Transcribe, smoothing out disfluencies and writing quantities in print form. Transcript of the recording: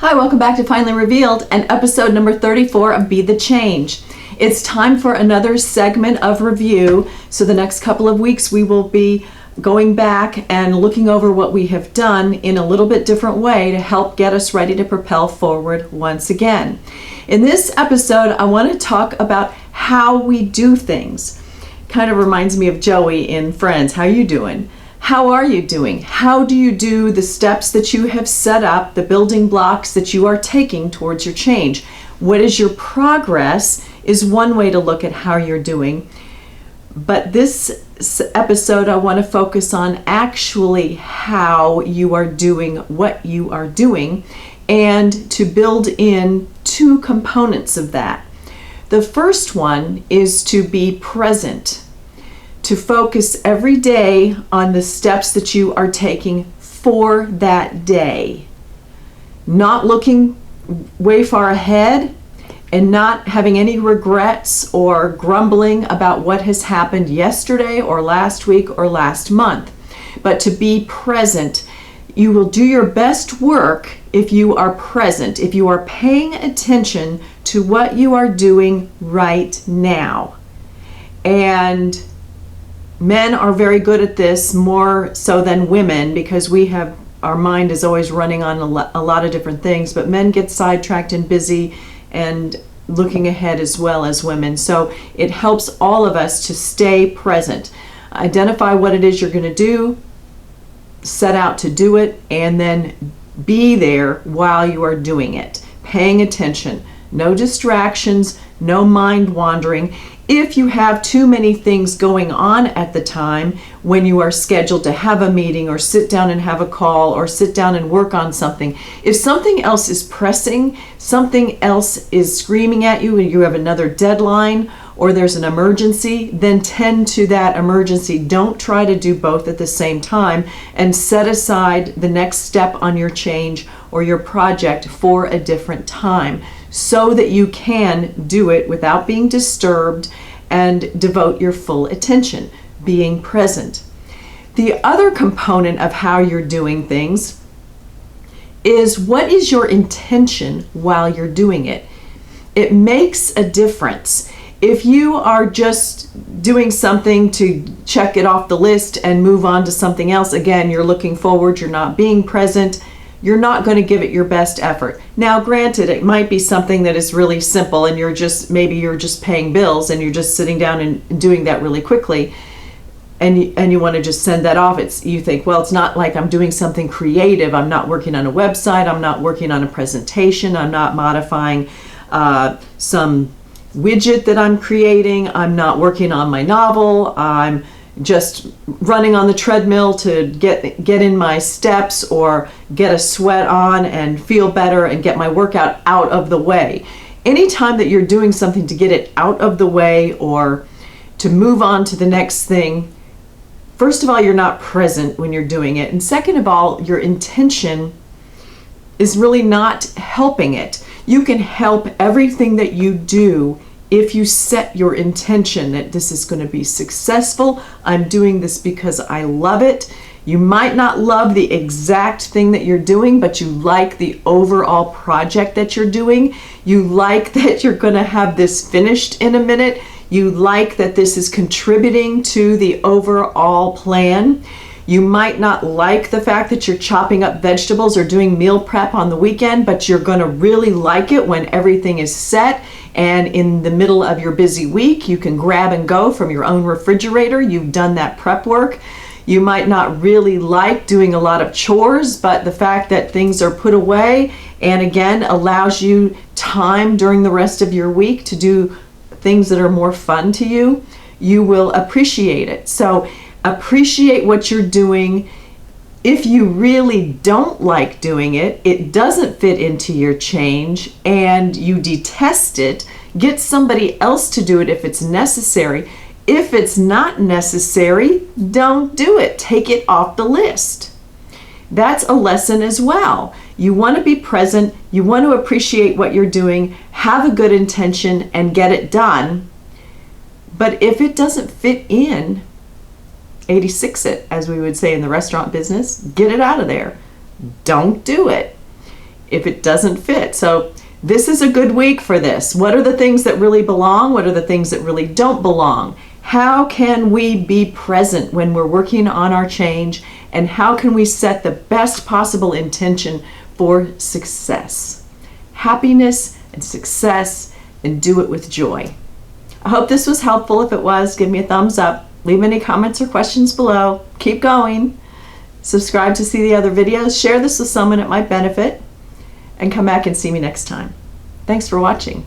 Hi, welcome back to Finally Revealed and episode number 34 of Be the Change. It's time for another segment of review. So the next couple of weeks we will be going back and looking over what we have done in a little bit different way to help get us ready to propel forward once again. In this episode, I want to talk about how we do things. Kind of reminds me of Joey in Friends. How you doing? How are you doing? How do you do the steps that you have set up, the building blocks that you are taking towards your change? What is your progress is one way to look at how you're doing. But this episode, I want to focus on actually how you are doing what you are doing and to build in two components of that. The first one is to be present. To focus every day on the steps that you are taking for that day. Not looking way far ahead and not having any regrets or grumbling about what has happened yesterday or last week or last month. But to be present. You will do your best work if you are present, if you are paying attention to what you are doing right now. And men are very good at this, more so than women, because our mind is always running on a lot of different things, but men get sidetracked and busy and looking ahead as well as women. So it helps all of us to stay present. Identify what it is you're going to do, set out to do it, and then be there while you are doing it. Paying attention. No distractions, no mind wandering. If you have too many things going on at the time when you are scheduled to have a meeting or sit down and have a call or sit down and work on something, if something else is pressing, something else is screaming at you and you have another deadline or there's an emergency, then tend to that emergency. Don't try to do both at the same time and set aside the next step on your change or your project for a different time, so that you can do it without being disturbed and devote your full attention, being present. The other component of how you're doing things is what is your intention while you're doing it. It makes a difference. If you are just doing something to check it off the list and move on to something else, again, you're looking forward, you're not being present, you're not going to give it your best effort. Now, granted, it might be something that is really simple and maybe you're just paying bills and you're just sitting down and doing that really quickly and you want to just send that off. You think, well, it's not like I'm doing something creative. I'm not working on a website. I'm not working on a presentation. I'm not modifying some widget that I'm creating. I'm not working on my novel. I'm just running on the treadmill to get in my steps or get a sweat on and feel better and get my workout out of the way. Anytime that you're doing something to get it out of the way or to move on to the next thing, first of all, you're not present when you're doing it. And second of all, your intention is really not helping it. You can help everything that you do if you set your intention that this is going to be successful. I'm doing this because I love it. You might not love the exact thing that you're doing, but you like the overall project that you're doing. You like that you're going to have this finished in a minute. You like that this is contributing to the overall plan. You might not like the fact that you're chopping up vegetables or doing meal prep on the weekend, but you're going to really like it when everything is set. And in the middle of your busy week, you can grab and go from your own refrigerator. You've done that prep work. You might not really like doing a lot of chores, but the fact that things are put away and again allows you time during the rest of your week to do things that are more fun to you, you will appreciate it. So appreciate what you're doing. If you really don't like doing it, it doesn't fit into your change, and you detest it, get somebody else to do it if it's necessary. If it's not necessary, don't do it. Take it off the list. That's a lesson as well. You want to be present, you want to appreciate what you're doing, have a good intention, and get it done. But if it doesn't fit in, 86 it, as we would say in the restaurant business, get it out of there. Don't do it. if it doesn't fit. So this is a good week for this. What are the things that really belong? What are the things that really don't belong? How can we be present when we're working on our change? And how can we set the best possible intention for success? Happiness and success, and do it with joy. I hope this was helpful. If it was, give me a thumbs up. Leave any comments or questions below. Keep going. Subscribe to see the other videos. Share this with someone it might benefit. And come back and see me next time. Thanks for watching.